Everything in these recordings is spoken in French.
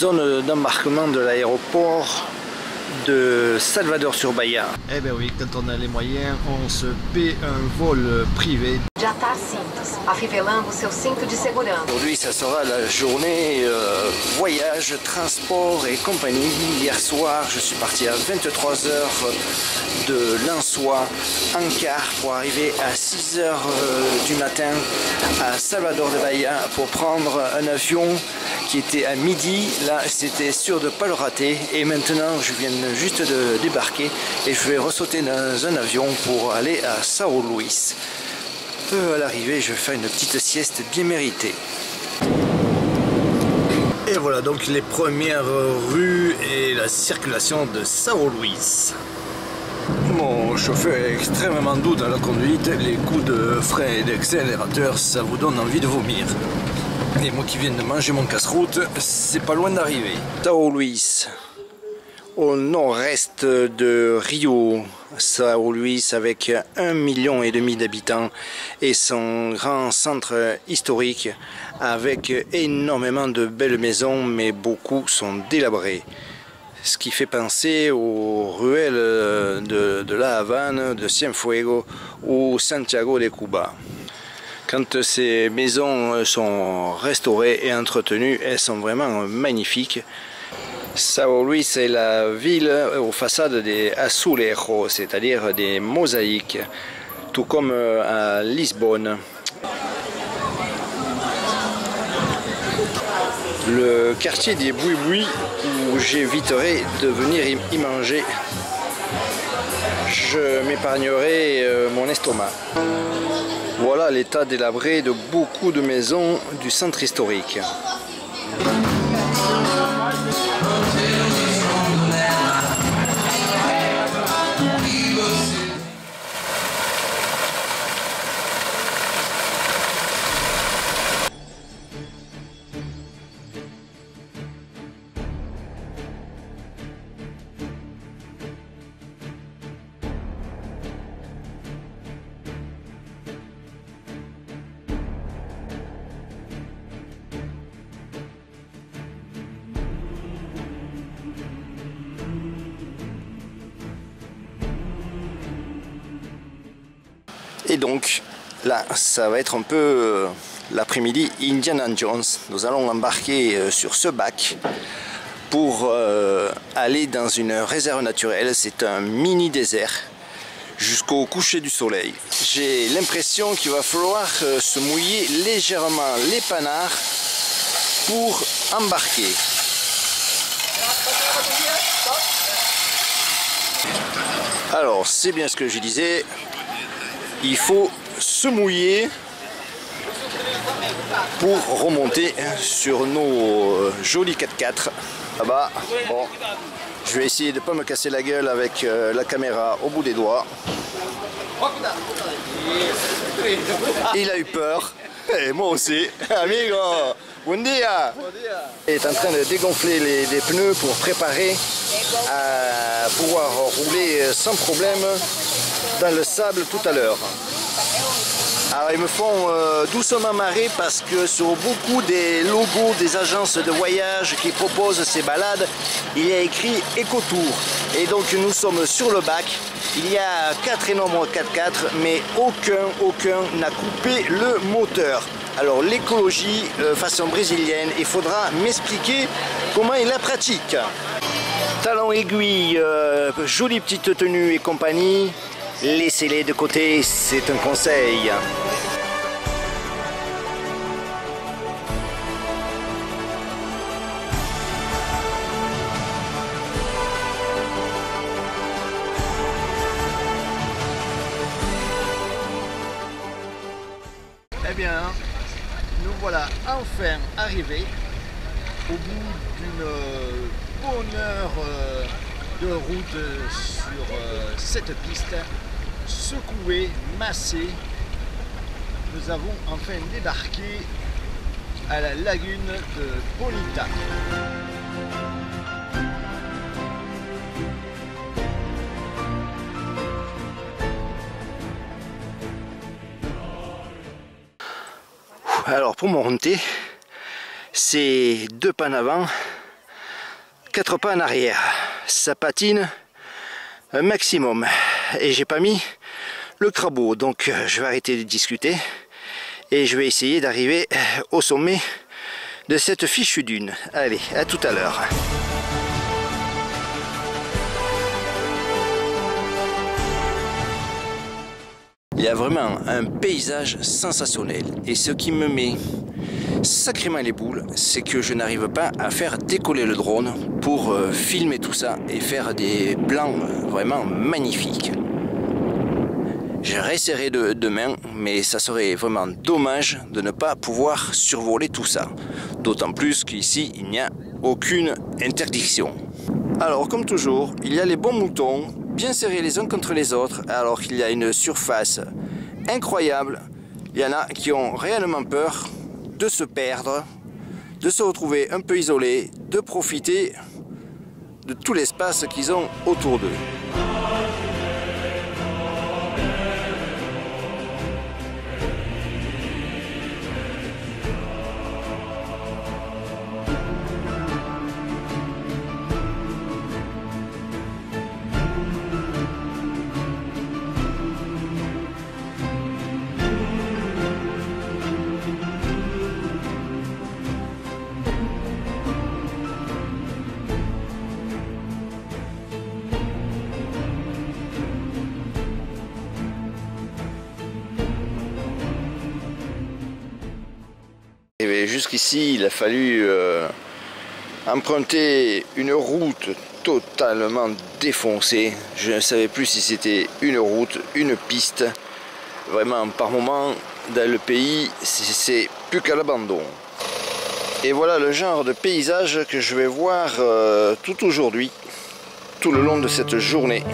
zone d'embarquement de l'aéroport de Salvador sur Bahia. Eh bien oui, quand on a les moyens, on se paie un vol privé. De atar cintos, afivelando seu cinto de segurança. Aujourd'hui, ça sera la journée voyage, transport et compagnie. Hier soir, je suis parti à 23 h de Lançois en car pour arriver à 6 h du matin à Salvador de Bahia pour prendre un avion qui était à midi. Là, c'était sûr de ne pas le rater. Et maintenant, je viens juste de débarquer et je vais ressauter dans un avion pour aller à São Luís. À l'arrivée, je vais faire une petite sieste bien méritée. Et voilà donc les premières rues et la circulation de São Luís. Mon chauffeur est extrêmement doux dans la conduite, les coups de frein et d'accélérateur, ça vous donne envie de vomir. Et moi qui viens de manger mon casse-route, c'est pas loin d'arriver. São Luís, au nord-est de Rio. São Luís avec 1,5 million d'habitants et son grand centre historique avec énormément de belles maisons, mais beaucoup sont délabrées. Ce qui fait penser aux ruelles de La Havane, de Cienfuegos ou Santiago de Cuba. Quand ces maisons sont restaurées et entretenues, elles sont vraiment magnifiques. São Luís est la ville aux façades des azulejos, c'est-à-dire des mosaïques, tout comme à Lisbonne. Le quartier des Buibui, où j'éviterai de venir y manger. Je m'épargnerai mon estomac. Voilà l'état délabré de beaucoup de maisons du centre historique. Et donc là, ça va être un peu l'après-midi Indiana Jones. Nous allons embarquer sur ce bac pour aller dans une réserve naturelle. C'est un mini désert jusqu'au coucher du soleil. J'ai l'impression qu'il va falloir se mouiller légèrement les panards pour embarquer. Alors, c'est bien ce que je disais. Il faut se mouiller pour remonter sur nos jolis 4x4 là-bas. Bon, je vais essayer de ne pas me casser la gueule avec la caméra au bout des doigts. Il a eu peur, et moi aussi. Amigo, bon dia. Il est en train de dégonfler les pneus pour préparer à pouvoir rouler sans problème dans le sable tout à l'heure. Alors ils me font doucement marrer parce que sur beaucoup des logos des agences de voyage qui proposent ces balades, il y a écrit Ecotour. Et donc nous sommes sur le bac, il y a 4 énormes 4x4 mais aucun n'a coupé le moteur. Alors l'écologie façon brésilienne, il faudra m'expliquer comment il la pratique. Talons aiguilles, jolie petite tenue et compagnie. Laissez-les de côté, c'est un conseil. Eh bien, nous voilà enfin arrivés au bout d'une bonne heure de route sur cette piste secouée, massée. Nous avons enfin débarqué à la lagune de Bonita. Alors pour monter, c'est 2 pas en avant, 4 pas en arrière. Ça patine un maximum. Et j'ai pas mis le crabeau. Donc je vais arrêter de discuter. Et je vais essayer d'arriver au sommet de cette fichue dune. Allez, à tout à l'heure. Il y a vraiment un paysage sensationnel. Et ce qui me met sacrément les boules, c'est que je n'arrive pas à faire décoller le drone pour filmer tout ça et faire des plans vraiment magnifiques. Je réessayerai demain, mais ça serait vraiment dommage de ne pas pouvoir survoler tout ça. D'autant plus qu'ici, il n'y a aucune interdiction. Alors, comme toujours, il y a les bons moutons, bien serrés les uns contre les autres, alors qu'il y a une surface incroyable. Il y en a qui ont réellement peur de se perdre, de se retrouver un peu isolés, de profiter de tout l'espace qu'ils ont autour d'eux. Et jusqu'ici, il a fallu emprunter une route totalement défoncée. Je ne savais plus si c'était une route, une piste. Vraiment, par moment, dans le pays, c'est plus qu'à l'abandon. Et voilà le genre de paysage que je vais voir tout aujourd'hui, tout le long de cette journée.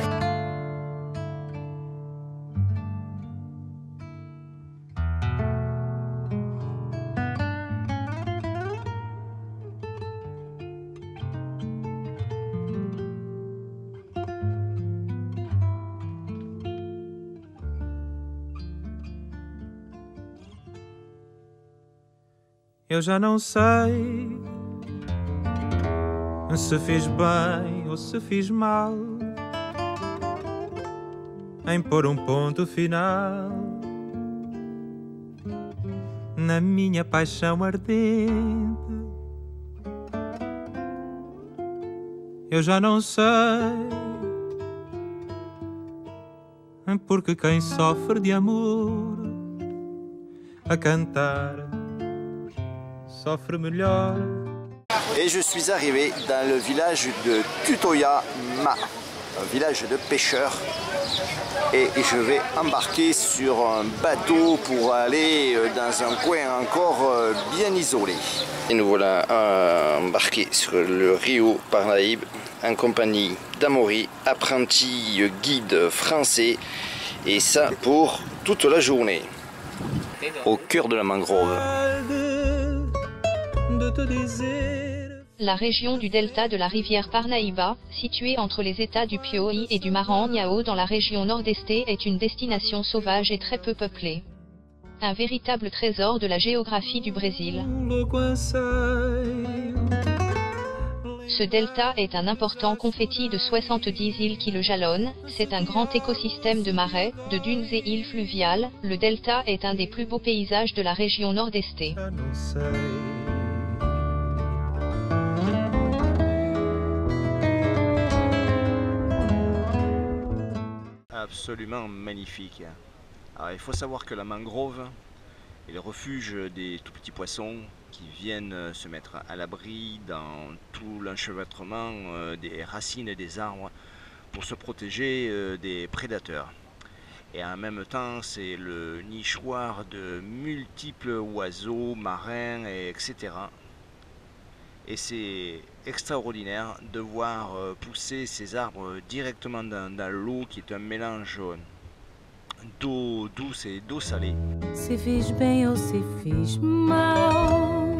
Eu já não sei se fiz bem ou se fiz mal em pôr ponto final na minha paixão ardente. Eu já não sei porque quem sofre de amor a cantar s'offre melhor. Et je suis arrivé dans le village de Tutoyama, un village de pêcheurs. Et je vais embarquer sur un bateau pour aller dans un coin encore bien isolé. Et nous voilà embarqués sur le Rio Parnaíba en compagnie d'Amaury, apprenti guide français. Et ça pour toute la journée, au cœur de la mangrove. La région du delta de la rivière Parnaíba, située entre les états du Piauí et du Maranhão dans la région nord-est, est une destination sauvage et très peu peuplée. Un véritable trésor de la géographie du Brésil. Ce delta est un important confetti de 70 îles qui le jalonnent. C'est un grand écosystème de marais, de dunes et îles fluviales. Le delta est un des plus beaux paysages de la région nord-est. Absolument magnifique. Alors, il faut savoir que la mangrove est le refuge des tout petits poissons qui viennent se mettre à l'abri dans tout l'enchevêtrement des racines et des arbres pour se protéger des prédateurs. Et en même temps, c'est le nichoir de multiples oiseaux, marins, etc. Et c'est extraordinaire de voir pousser ces arbres directement dans l'eau, qui est un mélange d'eau douce et d'eau salée. Se fiz bem ou se fiz mal,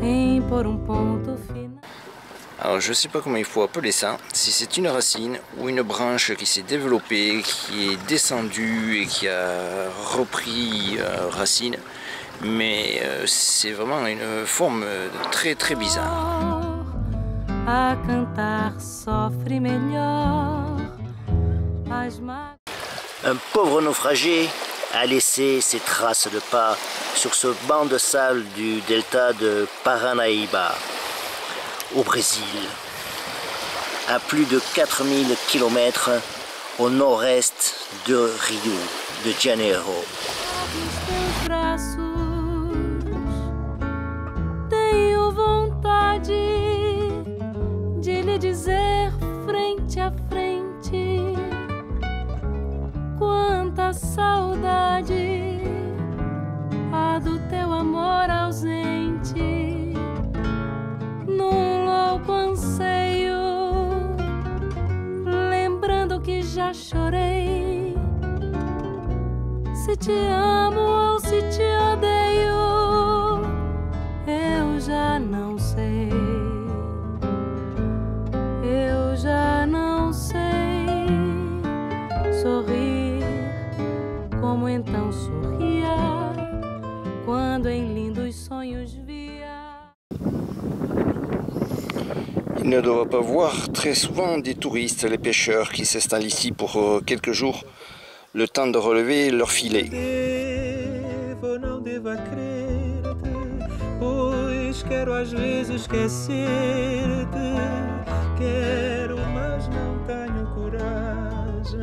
em pôr ponto final. Alors je ne sais pas comment il faut appeler ça, si c'est une racine ou une branche qui s'est développée, qui est descendue et qui a repris racine. Mais c'est vraiment une forme très très bizarre. a cantar sofre melhor as mágoas. Un pauvre naufragé a laissé ses traces de pas sur ce banc de sable du delta de Paranaíba, au Brésil, à plus de 4000 km au nord-est de Rio de Janeiro. Tenho vontade de lhe dizer frente a frente quanta saudade há do teu amor ausente, num louco anseio, lembrando que já chorei. Se te amo ou se te odeio, eu já não sei. Eu já não sei sorrir como então sorria quando em lindos sonhos via. Il ne doit pas voir très souvent des touristes, les pêcheurs qui s'installent ici pour quelques jours, le temps de relever leur filet. Devo ou não devo crer-te, pois quero às vezes esquecer-te. Quero, mas não tenho coragem.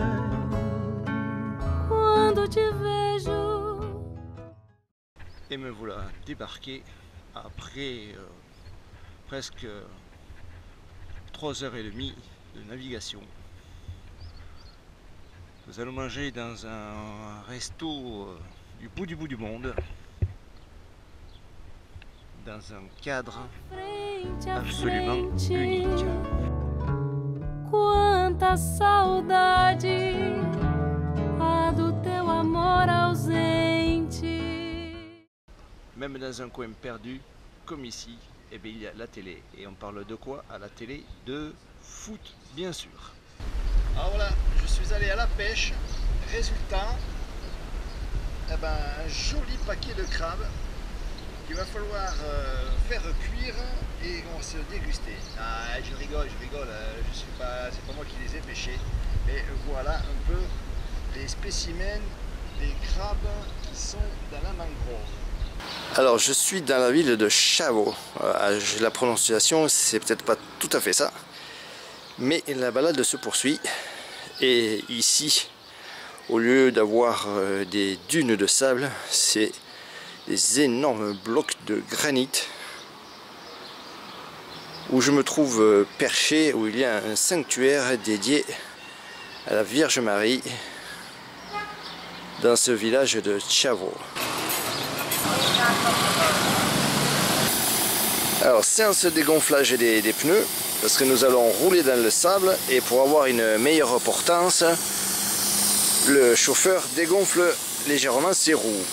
Quando te vejo. Et me voilà débarqué après presque 3h30 de navigation. Nous allons manger dans un resto du bout du monde, dans un cadre absolument unique. Quanta saudade há do teu amor ausente. Même dans un coin perdu, comme ici, eh bien, il y a la télé. Et on parle de quoi à la télé? De foot, bien sûr. Alors voilà, je suis allé à la pêche. Résultat, eh ben, un joli paquet de crabes qu'il va falloir faire cuire et on va se déguster. Ah, je rigole, je suis pas, c'est pas moi qui les ai pêchés. Et voilà un peu les spécimens des crabes qui sont dans la mangrove. Alors je suis dans la ville de Chavo. La prononciation c'est peut-être pas tout à fait ça, mais la balade se poursuit. Et ici, au lieu d'avoir des dunes de sable, c'est des énormes blocs de granit où je me trouve perché, où il y a un sanctuaire dédié à la Vierge Marie dans ce village de Chavo. Alors séance de dégonflage des pneus, parce que nous allons rouler dans le sable et pour avoir une meilleure portance, le chauffeur dégonfle légèrement ses roues.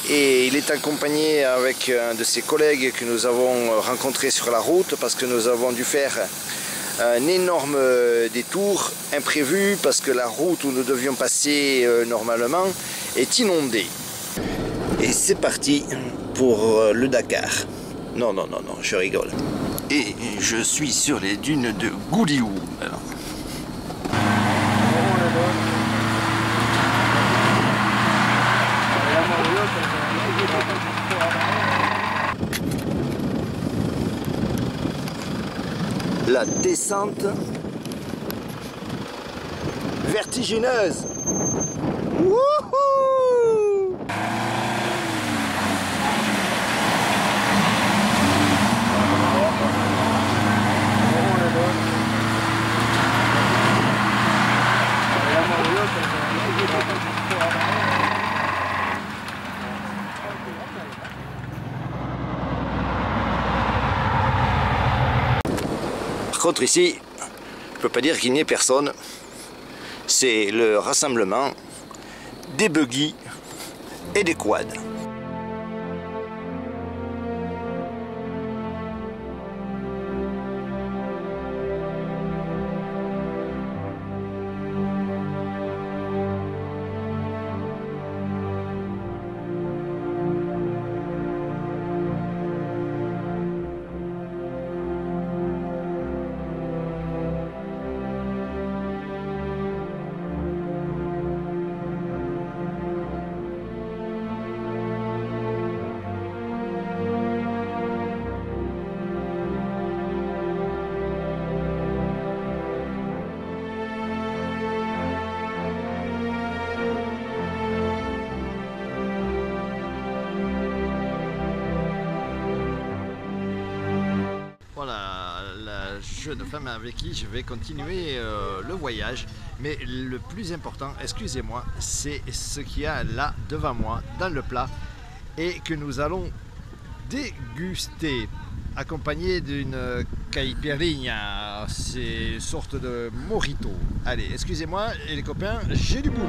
Et il est accompagné avec un de ses collègues que nous avons rencontré sur la route parce que nous avons dû faire un énorme détour imprévu parce que la route où nous devions passer normalement est inondée. Et c'est parti pour le Dakar. Non, je rigole. Et je suis sur les dunes de Gouliou. La descente vertigineuse. Wouhou! Par contre ici, je peux pas dire qu'il n'y ait personne. C'est le rassemblement des buggy et des quads. jeune femme avec qui je vais continuer le voyage. Mais le plus important, excusez-moi, c'est ce qu'il y a là devant moi, dans le plat, et que nous allons déguster, accompagné d'une caipirinha, c'est une sorte de mojito. Allez, excusez-moi, et les copains, j'ai du boulot.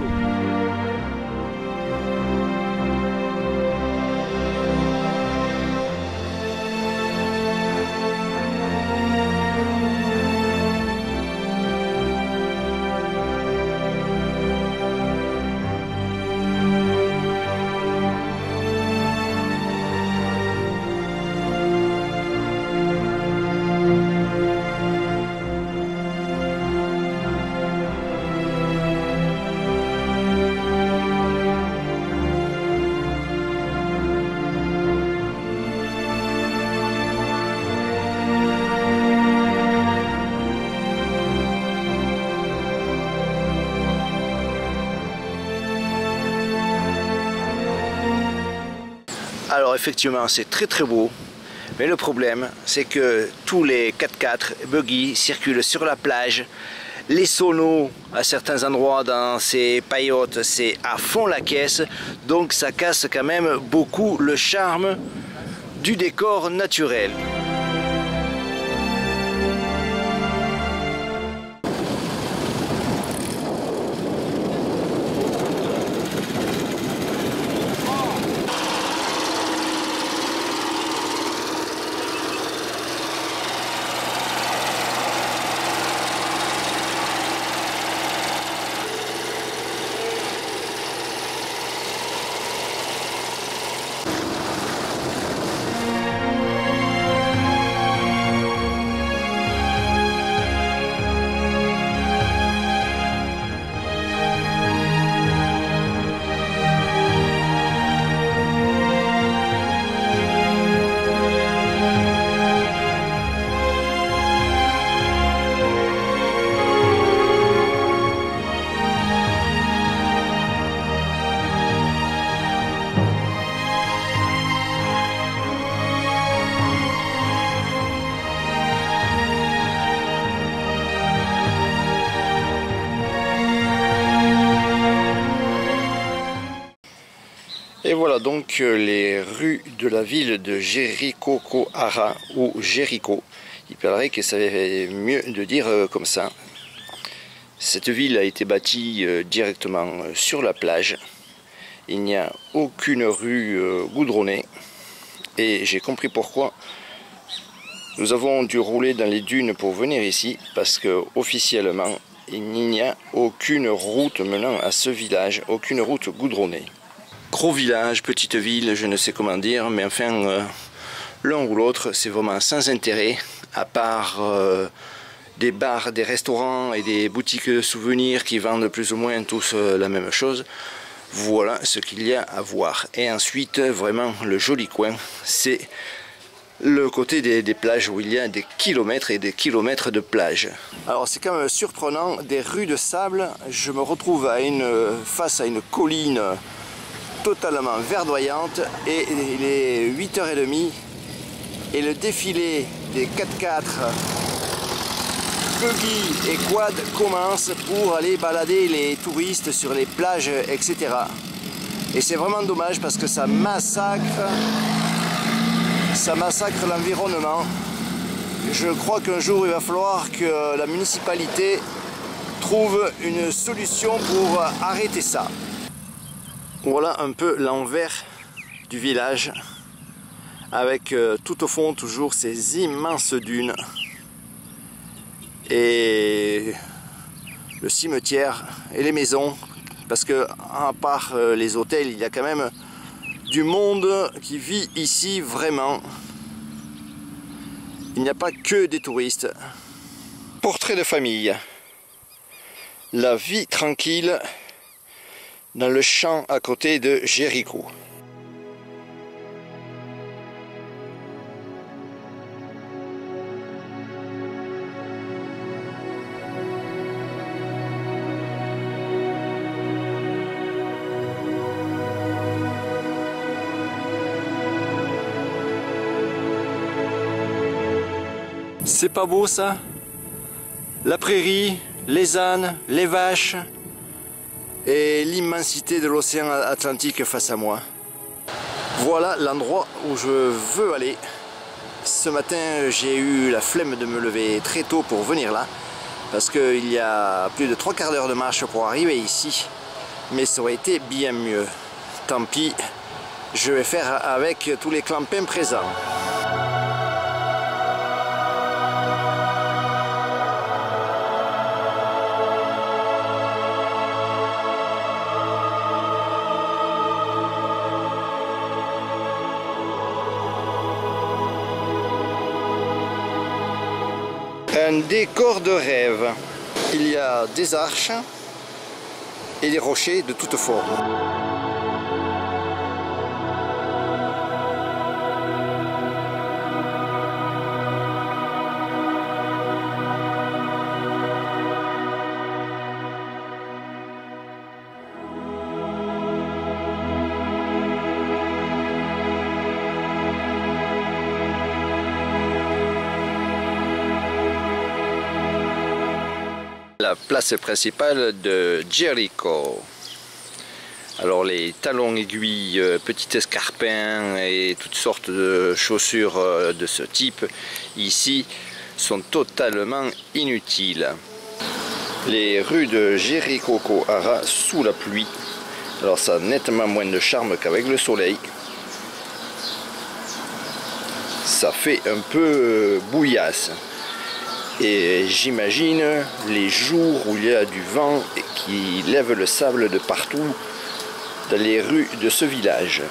Alors effectivement c'est très beau, mais le problème c'est que tous les 4x4 buggy circulent sur la plage. Les sonos à certains endroits dans ces paillotes c'est à fond la caisse, donc ça casse quand même beaucoup le charme du décor naturel. Et voilà donc les rues de la ville de Jericoacoara ou Jéricho. Il paraît que ça va mieux de dire comme ça. Cette ville a été bâtie directement sur la plage. Il n'y a aucune rue goudronnée. Et j'ai compris pourquoi nous avons dû rouler dans les dunes pour venir ici. Parce que officiellement, il n'y a aucune route menant à ce village, aucune route goudronnée. Gros village, petite ville, je ne sais comment dire, mais enfin, l'un ou l'autre, c'est vraiment sans intérêt, à part des bars, des restaurants et des boutiques de souvenirs qui vendent plus ou moins tous la même chose. Voilà ce qu'il y a à voir. Et ensuite, vraiment, le joli coin, c'est le côté des plages où il y a des kilomètres et des kilomètres de plage. Alors c'est quand même surprenant, des rues de sable, je me retrouve face à une colline totalement verdoyante et il est 8h30 et le défilé des 4x4 buggy et quad commence pour aller balader les touristes sur les plages, etc. Et c'est vraiment dommage parce que ça massacre l'environnement. Je crois qu'un jour il va falloir que la municipalité trouve une solution pour arrêter ça. Voilà un peu l'envers du village avec tout au fond toujours ces immenses dunes et le cimetière et les maisons, parce que à part les hôtels il y a quand même du monde qui vit ici vraiment. Il n'y a pas que des touristes. Portrait de famille, la vie tranquille dans le champ à côté de Jéricho. C'est pas beau ça? la prairie, les ânes, les vaches et l'immensité de l'océan Atlantique face à moi. Voilà l'endroit où je veux aller. Ce matin, j'ai eu la flemme de me lever très tôt pour venir là, parce qu'il y a plus de 3/4 d'heure de marche pour arriver ici, mais ça aurait été bien mieux. Tant pis, je vais faire avec tous les clampins présents. Un décor de rêve. Il y a des arches et des rochers de toutes formes. La place principale de Jericho. Alors les talons aiguilles, petits escarpins et toutes sortes de chaussures de ce type ici sont totalement inutiles. Les rues de Jericho-Kohara sous la pluie, alors ça a nettement moins de charme qu'avec le soleil. Ça fait un peu bouillasse. Et j'imagine les jours où il y a du vent et qui lève le sable de partout dans les rues de ce village.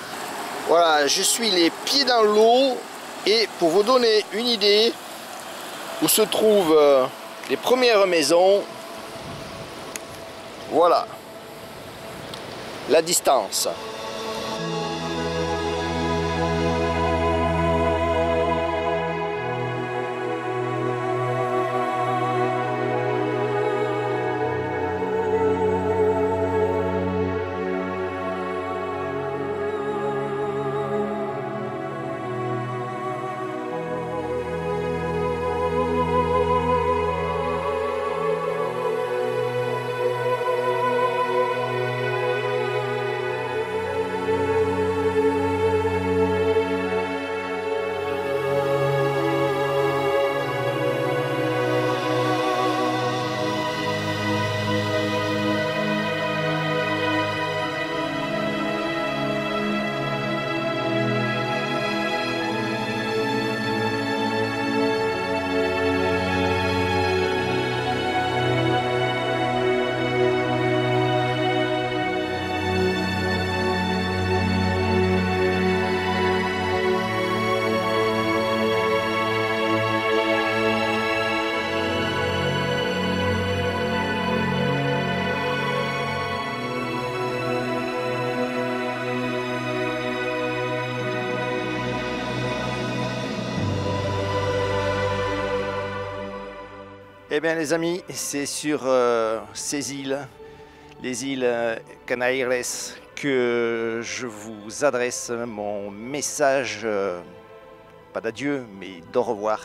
Voilà, je suis les pieds dans l'eau et pour vous donner une idée où se trouvent les premières maisons, voilà la distance. Eh bien les amis, c'est sur ces îles, les îles Canaires, que je vous adresse mon message, pas d'adieu, mais d'au revoir.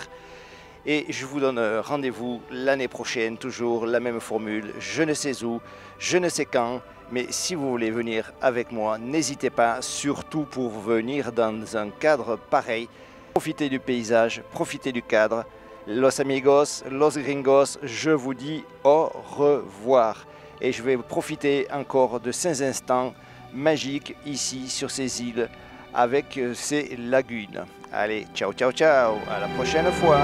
Et je vous donne rendez-vous l'année prochaine, toujours la même formule, je ne sais où, je ne sais quand, mais si vous voulez venir avec moi, n'hésitez pas, surtout pour venir dans un cadre pareil. Profitez du paysage, profitez du cadre. Los amigos, los gringos, je vous dis au revoir. Et je vais profiter encore de ces instants magiques ici sur ces îles avec ces lagunes. Allez, ciao, ciao, ciao, à la prochaine fois.